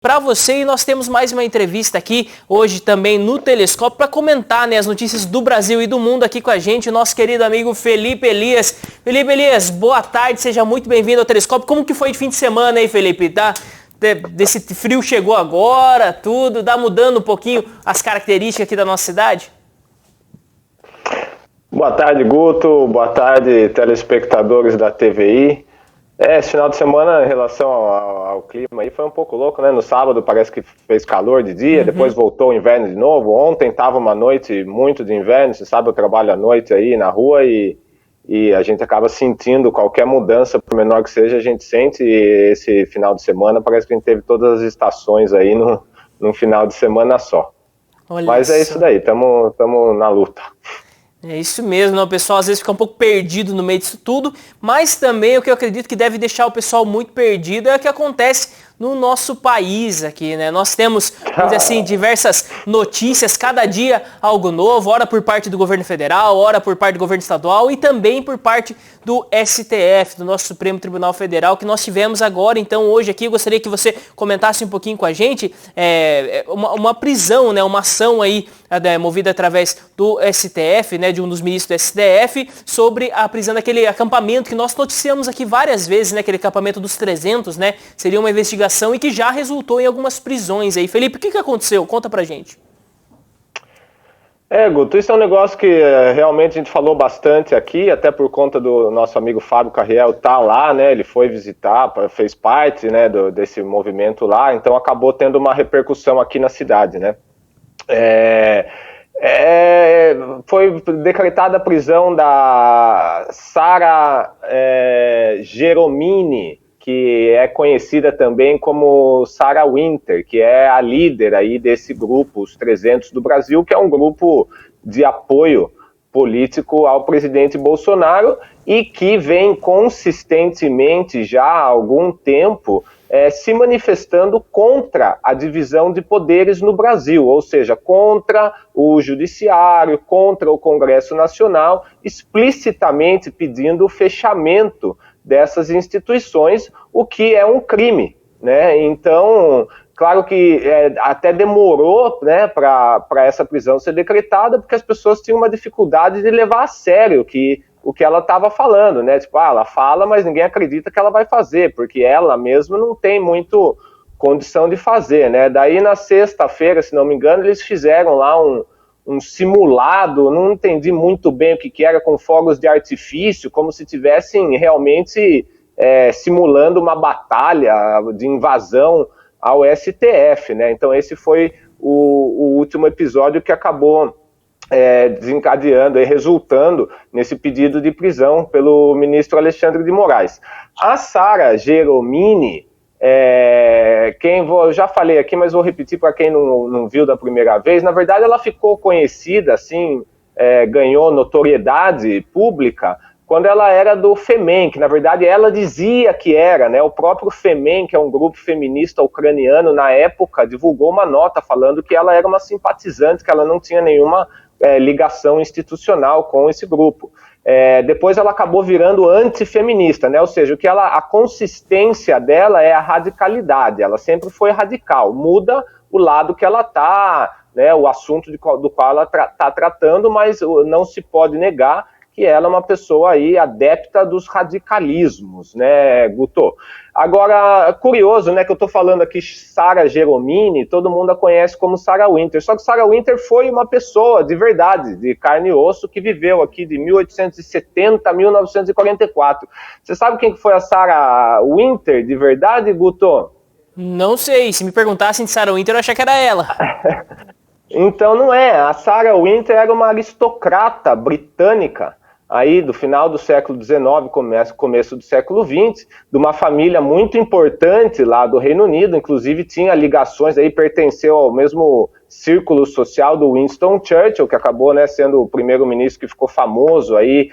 para você, e nós temos mais uma entrevista aqui hoje também no Telescópio para comentar, né, as notícias do Brasil e do mundo aqui com a gente, o nosso querido amigo Felipe Elias. Felipe Elias, boa tarde, seja muito bem-vindo ao Telescópio. Como que foi de fim de semana aí, Felipe? Tá? Desse frio chegou agora, tudo, tá mudando um pouquinho as características aqui da nossa cidade? Boa tarde, Guto. Boa tarde, telespectadores da TVI. Esse final de semana, em relação ao clima aí, foi um pouco louco, né? No sábado parece que fez calor de dia, depois voltou o inverno de novo. Ontem estava uma noite muito de inverno, você sabe, eu trabalho à noite aí na rua e a gente acaba sentindo qualquer mudança, por menor que seja, a gente sente. E esse final de semana parece que a gente teve todas as estações aí num final de semana só. Olha Mas só. é isso daí, estamos na luta. É isso mesmo, né? O pessoal às vezes fica um pouco perdido no meio disso tudo, mas também o que eu acredito que deve deixar o pessoal muito perdido é o que acontece no nosso país aqui, né? Nós temos, vamos dizer assim, diversas notícias, cada dia algo novo, ora por parte do governo federal, ora por parte do governo estadual e também por parte do STF, do nosso Supremo Tribunal Federal, que nós tivemos agora. Então hoje aqui eu gostaria que você comentasse um pouquinho com a gente uma prisão, né? Uma ação aí movida através do STF, né? De um dos ministros do STF, sobre a prisão daquele acampamento que nós noticiamos aqui várias vezes, né? Aquele acampamento dos 300, né? Seria uma investigação e que já resultou em algumas prisões aí. Felipe, o que aconteceu? Conta pra gente. Guto, isso é um negócio que realmente a gente falou bastante aqui, até por conta do nosso amigo Fábio Carriel tá lá, né? Ele foi visitar, fez parte, né, desse movimento lá, então acabou tendo uma repercussão aqui na cidade, né? Foi decretada a prisão da Sara Geromini, que é conhecida também como Sarah Winter, que é a líder aí desse grupo, os 300 do Brasil, que é um grupo de apoio político ao presidente Bolsonaro e que vem consistentemente já há algum tempo se manifestando contra a divisão de poderes no Brasil, ou seja, contra o Judiciário, contra o Congresso Nacional, explicitamente pedindo o fechamento dessas instituições, o que é um crime, né? Então, claro que até demorou, né, para essa prisão ser decretada, porque as pessoas tinham uma dificuldade de levar a sério o que ela estava falando, né? Tipo, ela fala, mas ninguém acredita que ela vai fazer, porque ela mesma não tem muito condição de fazer, né? Daí na sexta-feira, se não me engano, eles fizeram lá um simulado, não entendi muito bem o que era, com fogos de artifício, como se tivessem realmente simulando uma batalha de invasão ao STF, né? Então esse foi o último episódio que acabou desencadeando e resultando nesse pedido de prisão pelo ministro Alexandre de Moraes. A Sara Geromini, eu já falei aqui, mas vou repetir para quem não viu da primeira vez. Na verdade, ela ficou conhecida, assim, ganhou notoriedade pública quando ela era do FEMEN, que na verdade ela dizia que era, né? O próprio FEMEN, que é um grupo feminista ucraniano, na época divulgou uma nota falando que ela era uma simpatizante, que ela não tinha nenhuma ligação institucional com esse grupo. Depois ela acabou virando antifeminista, né? Ou seja, a consistência dela é a radicalidade, ela sempre foi radical, muda o lado que ela está, né? O assunto do qual ela está tratando, mas não se pode negar que ela é uma pessoa aí adepta dos radicalismos, né, Guto? Agora, curioso, né, que eu estou falando aqui Sara Geromini, todo mundo a conhece como Sarah Winter, só que Sarah Winter foi uma pessoa de verdade, de carne e osso, que viveu aqui de 1870 a 1944. Você sabe quem foi a Sarah Winter de verdade, Guto? Não sei, se me perguntassem de Sarah Winter, eu achava que era ela. Então não é, a Sarah Winter era uma aristocrata britânica, aí do final do século XIX, começo do século XX, de uma família muito importante lá do Reino Unido, inclusive tinha ligações, aí pertenceu ao mesmo círculo social do Winston Churchill, que acabou, né, sendo o primeiro-ministro que ficou famoso aí,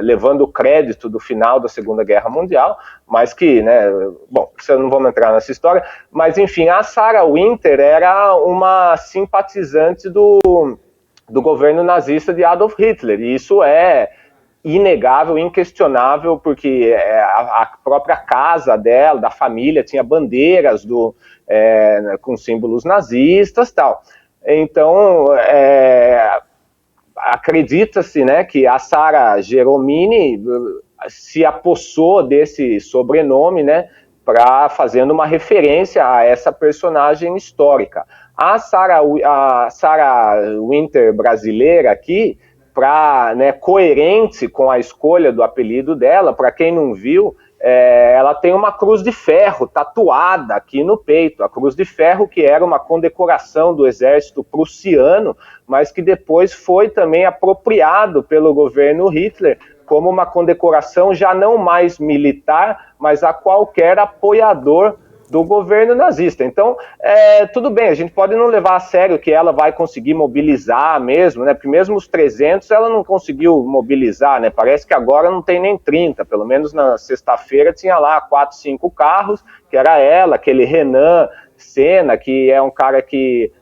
levando o crédito do final da Segunda Guerra Mundial, mas que, né, bom, não vamos entrar nessa história, mas enfim, a Sarah Winter era uma simpatizante do governo nazista de Adolf Hitler, e isso é inegável, inquestionável, porque a própria casa dela, da família, tinha bandeiras com símbolos nazistas e tal. Então, acredita-se, né, que a Sara Geromini se apossou desse sobrenome, né, fazendo uma referência a essa personagem histórica. A Sarah Winter brasileira aqui, coerente com a escolha do apelido dela, para quem não viu, ela tem uma cruz de ferro tatuada aqui no peito. A cruz de ferro que era uma condecoração do exército prussiano, mas que depois foi também apropriado pelo governo Hitler como uma condecoração já não mais militar, mas a qualquer apoiador do governo nazista. Então, tudo bem, a gente pode não levar a sério que ela vai conseguir mobilizar mesmo, né? Porque mesmo os 300 ela não conseguiu mobilizar, né? Parece que agora não tem nem 30, pelo menos na sexta-feira tinha lá 4, 5 carros, que era ela, aquele Renan Senna, que é um cara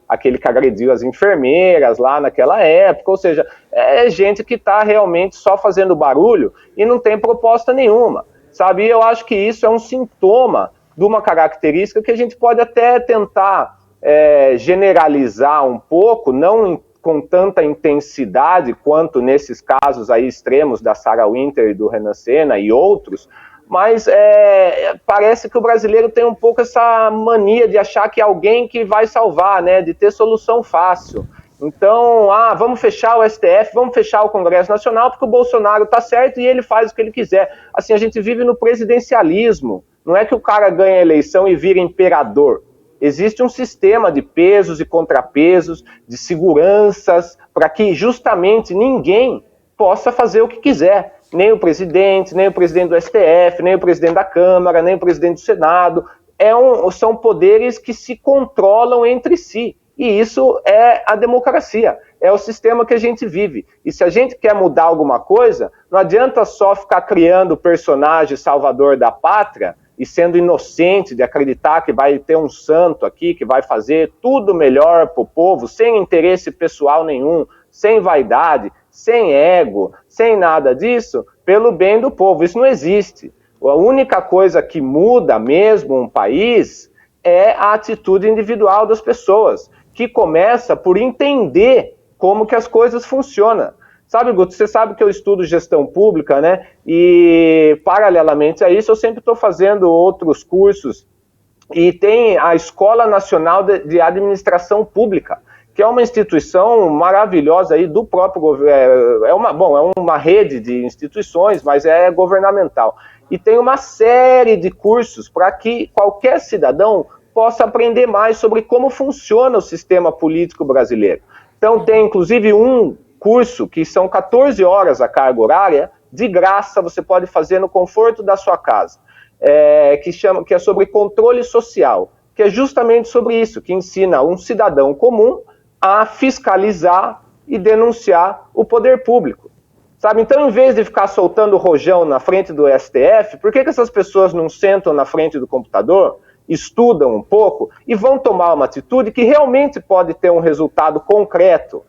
aquele que agrediu as enfermeiras lá naquela época, ou seja, é gente que está realmente só fazendo barulho e não tem proposta nenhuma, sabe? E eu acho que isso é um sintoma de uma característica que a gente pode até tentar generalizar um pouco, não com tanta intensidade quanto nesses casos aí extremos da Sarah Winter e do Renan Senna e outros, mas parece que o brasileiro tem um pouco essa mania de achar que é alguém que vai salvar, né, de ter solução fácil. Então, vamos fechar o STF, vamos fechar o Congresso Nacional, porque o Bolsonaro está certo e ele faz o que ele quiser. Assim, a gente vive no presidencialismo. Não é que o cara ganha a eleição e vira imperador. Existe um sistema de pesos e contrapesos, de seguranças, para que justamente ninguém possa fazer o que quiser. Nem o presidente do STF, nem o presidente da Câmara, nem o presidente do Senado. São poderes que se controlam entre si. E isso é a democracia, é o sistema que a gente vive. E se a gente quer mudar alguma coisa, não adianta só ficar criando o personagem salvador da pátria e sendo inocente de acreditar que vai ter um santo aqui, que vai fazer tudo melhor para o povo, sem interesse pessoal nenhum, sem vaidade, sem ego, sem nada disso, pelo bem do povo. Isso não existe. A única coisa que muda mesmo um país é a atitude individual das pessoas, que começa por entender como que as coisas funcionam. Sabe, Guto, você sabe que eu estudo gestão pública, né? E, paralelamente a isso, eu sempre estou fazendo outros cursos. E tem a Escola Nacional de Administração Pública, que é uma instituição maravilhosa aí do próprio governo. É uma rede de instituições, mas é governamental. E tem uma série de cursos para que qualquer cidadão possa aprender mais sobre como funciona o sistema político brasileiro. Então tem inclusive um curso que são 14 horas a carga horária, de graça, você pode fazer no conforto da sua casa, que é sobre controle social, que é justamente sobre isso, que ensina um cidadão comum a fiscalizar e denunciar o poder público. Sabe? Então, em vez de ficar soltando rojão na frente do STF, por que essas pessoas não sentam na frente do computador, estudam um pouco e vão tomar uma atitude que realmente pode ter um resultado concreto,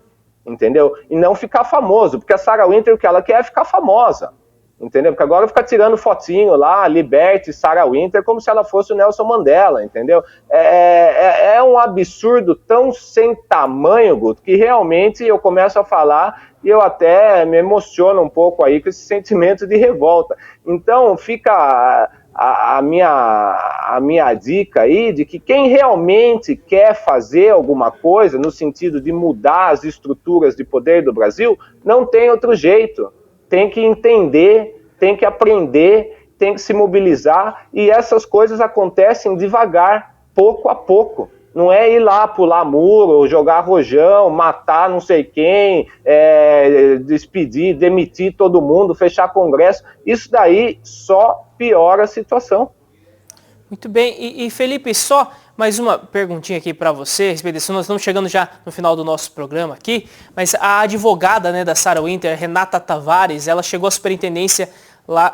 entendeu? E não ficar famoso, porque a Sarah Winter, o que ela quer é ficar famosa, entendeu? Porque agora fica tirando fotinho lá, liberte Sarah Winter, como se ela fosse o Nelson Mandela, entendeu? É um absurdo tão sem tamanho, Guto, que realmente eu começo a falar e eu até me emociono um pouco aí com esse sentimento de revolta. Então fica a minha dica aí de que quem realmente quer fazer alguma coisa no sentido de mudar as estruturas de poder do Brasil, não tem outro jeito. Tem que entender, tem que aprender, tem que se mobilizar, e essas coisas acontecem devagar, pouco a pouco. Não é ir lá pular muro, jogar rojão, matar não sei quem, despedir, demitir todo mundo, fechar congresso. Isso daí só piora a situação. Muito bem. E Felipe, só mais uma perguntinha aqui para você a respeito disso. Nós estamos chegando já no final do nosso programa aqui, mas a advogada, né, da Sarah Winter, Renata Tavares, ela chegou à superintendência lá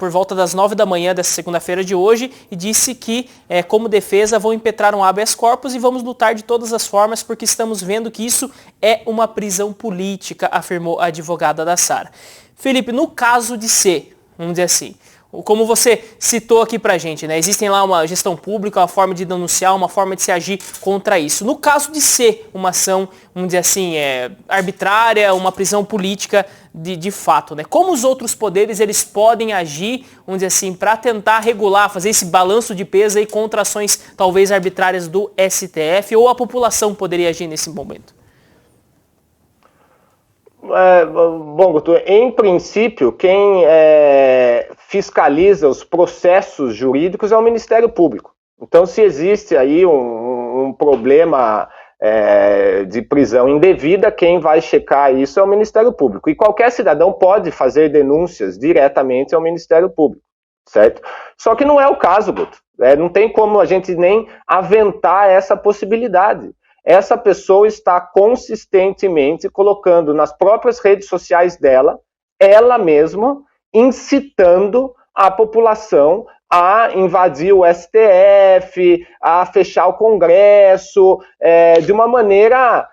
por volta das 9 da manhã dessa segunda-feira de hoje e disse que, como defesa, vão impetrar um habeas corpus e vamos lutar de todas as formas porque estamos vendo que isso é uma prisão política, afirmou a advogada da Sara. Felipe, no caso de ser, vamos dizer assim, como você citou aqui pra gente, né? Existem lá uma gestão pública, uma forma de denunciar, uma forma de se agir contra isso. No caso de ser uma ação, vamos dizer assim, arbitrária, uma prisão política de fato, né? Como os outros poderes eles podem agir, vamos dizer assim, para tentar regular, fazer esse balanço de peso aí contra ações talvez arbitrárias do STF, ou a população poderia agir nesse momento? Bom, Guto, em princípio, quem fiscaliza os processos jurídicos é o Ministério Público. Então, se existe aí um problema de prisão indevida, quem vai checar isso é o Ministério Público. E qualquer cidadão pode fazer denúncias diretamente ao Ministério Público, certo? Só que não é o caso, Guto. Não tem como a gente nem aventar essa possibilidade. Essa pessoa está consistentemente colocando nas próprias redes sociais dela, ela mesma, incitando a população a invadir o STF, a fechar o Congresso, de uma maneira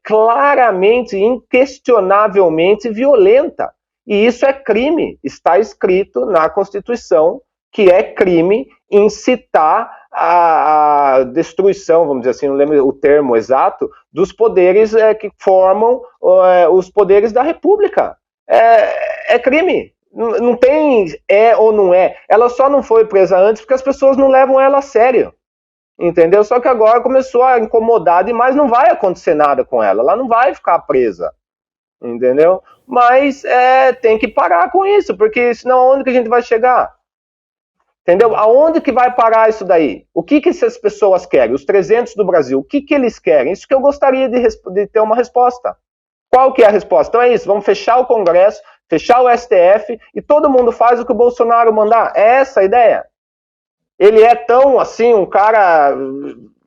claramente, inquestionavelmente violenta. E isso é crime, está escrito na Constituição que é crime incitar a destruição, vamos dizer assim, não lembro o termo exato, dos poderes que formam os poderes da República. É crime. Não tem ou não é. Ela só não foi presa antes porque as pessoas não levam ela a sério. Entendeu? Só que agora começou a incomodar demais, não vai acontecer nada com ela. Ela não vai ficar presa. Entendeu? Mas tem que parar com isso, porque senão onde que a gente vai chegar? Entendeu? Aonde que vai parar isso daí? O que essas pessoas querem? Os 300 do Brasil, o que eles querem? Isso que eu gostaria de ter uma resposta. Qual que é a resposta? Então é isso, vamos fechar o Congresso, fechar o STF e todo mundo faz o que o Bolsonaro mandar. É essa a ideia. Ele é tão, assim, um cara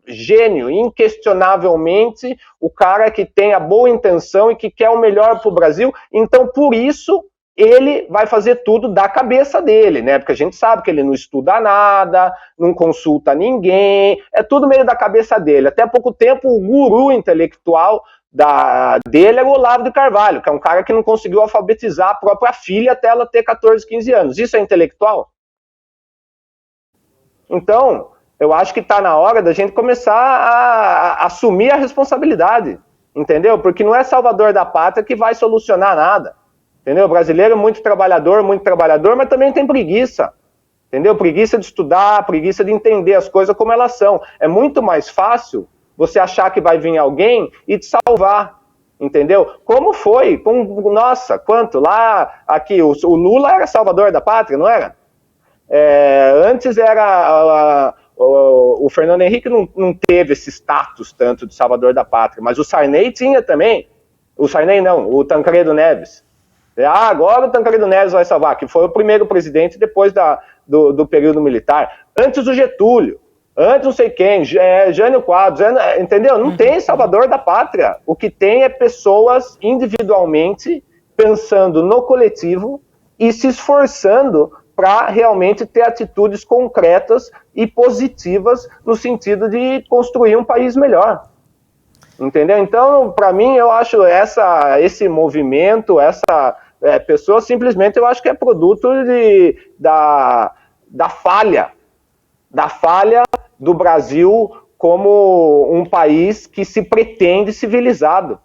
gênio, inquestionavelmente, o cara que tem a boa intenção e que quer o melhor para o Brasil. Então, por isso, ele vai fazer tudo da cabeça dele, né? Porque a gente sabe que ele não estuda nada, não consulta ninguém, é tudo meio da cabeça dele. Até há pouco tempo, o guru intelectual dele era o Olavo de Carvalho, que é um cara que não conseguiu alfabetizar a própria filha até ela ter 14, 15 anos. Isso é intelectual? Então, eu acho que está na hora da gente começar a assumir a responsabilidade, entendeu? Porque não é salvador da pátria que vai solucionar nada. Entendeu? O brasileiro é muito trabalhador, mas também tem preguiça. Entendeu? Preguiça de estudar, preguiça de entender as coisas como elas são. É muito mais fácil você achar que vai vir alguém e te salvar. Entendeu? Como foi? Nossa, quanto? Lá, aqui, o Lula era salvador da pátria, não era? Antes era... O Fernando Henrique não teve esse status tanto de salvador da pátria, mas o Sarney tinha também. O Sarney não, o Tancredo Neves. Agora o Tancredo Neves vai salvar, que foi o primeiro presidente depois do período militar. Antes o Getúlio, antes não sei quem, Jânio Quadros, entendeu? Não tem salvador da pátria. O que tem é pessoas individualmente pensando no coletivo e se esforçando para realmente ter atitudes concretas e positivas no sentido de construir um país melhor. Entendeu? Então, para mim, eu acho esse movimento, essa pessoa, simplesmente, eu acho que é produto da falha do Brasil como um país que se pretende civilizado.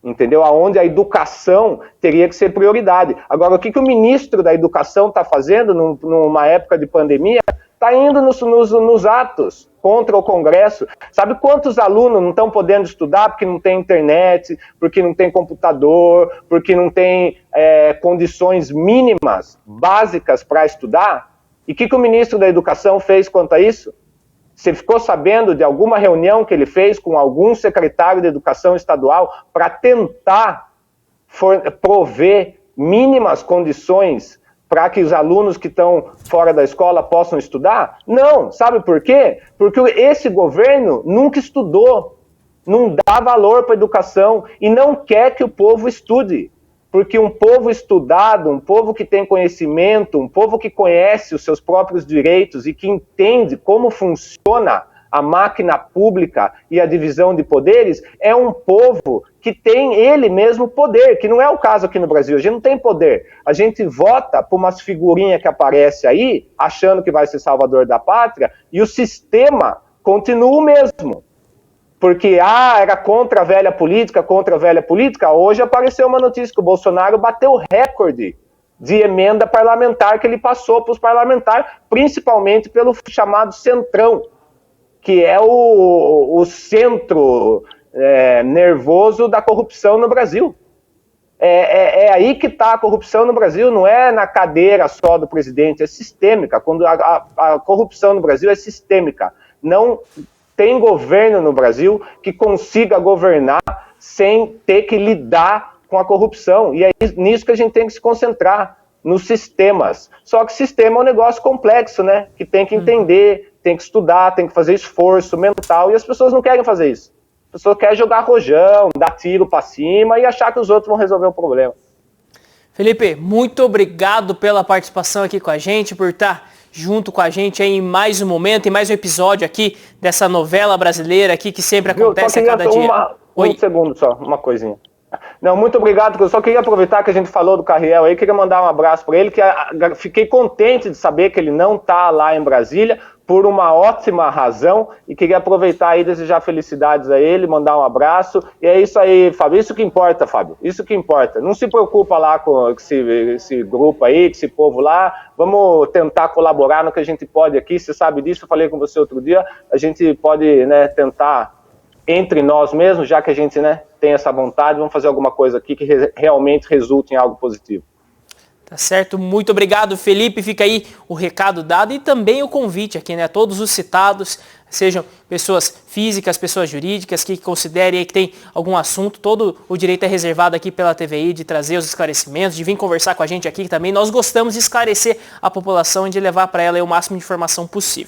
Entendeu? Onde a educação teria que ser prioridade. Agora, o que o ministro da Educação está fazendo numa época de pandemia? Está indo nos atos contra o Congresso. Sabe quantos alunos não estão podendo estudar porque não tem internet, porque não tem computador, porque não tem condições mínimas, básicas para estudar? E o que o ministro da Educação fez quanto a isso? Você ficou sabendo de alguma reunião que ele fez com algum secretário de Educação estadual para tentar prover mínimas condições para que os alunos que estão fora da escola possam estudar? Não. Sabe por quê? Porque esse governo nunca estudou, não dá valor para a educação e não quer que o povo estude. porque um povo estudado, um povo que tem conhecimento, um povo que conhece os seus próprios direitos e que entende como funciona a máquina pública e a divisão de poderes, é um povo que tem ele mesmo poder, que não é o caso aqui no Brasil. A gente não tem poder. A gente vota por umas figurinhas que aparecem aí, achando que vai ser salvador da pátria, e o sistema continua o mesmo. Porque, era contra a velha política, hoje apareceu uma notícia que o Bolsonaro bateu recorde de emenda parlamentar que ele passou para os parlamentares, principalmente pelo chamado Centrão, que é o centro nervoso da corrupção no Brasil. É aí que está a corrupção no Brasil, não é na cadeira só do presidente, é sistêmica. Quando a corrupção no Brasil é sistêmica. Não tem governo no Brasil que consiga governar sem ter que lidar com a corrupção. E é nisso que a gente tem que se concentrar, nos sistemas. Só que sistema é um negócio complexo, né? Que tem que entender, tem que estudar, tem que fazer esforço mental, e as pessoas não querem fazer isso. As pessoas querem jogar rojão, dar tiro para cima e achar que os outros vão resolver o problema. Felipe, muito obrigado pela participação aqui com a gente, por estar junto com a gente aí em mais um momento, em mais um episódio aqui dessa novela brasileira aqui que sempre acontece a cada dia. Um segundo só, uma coisinha. Não, muito obrigado, eu só queria aproveitar que a gente falou do Carriel aí, queria mandar um abraço para ele, que fiquei contente de saber que ele não está lá em Brasília, por uma ótima razão, e queria aproveitar aí, desejar felicidades a ele, mandar um abraço, e é isso aí, Fábio, isso que importa, Fábio, isso que importa, não se preocupa lá com esse grupo aí, com esse povo lá, vamos tentar colaborar no que a gente pode aqui, você sabe disso, eu falei com você outro dia, a gente pode, né, tentar entre nós mesmos, já que a gente, né, tem essa vontade, vamos fazer alguma coisa aqui que realmente resulte em algo positivo. Tá certo, muito obrigado, Felipe, fica aí o recado dado e também o convite aqui, né, todos os citados, sejam pessoas físicas, pessoas jurídicas, que considerem aí que tem algum assunto, todo o direito é reservado aqui pela TVI de trazer os esclarecimentos, de vir conversar com a gente aqui também. Nós gostamos de esclarecer a população e de levar para ela aí o máximo de informação possível.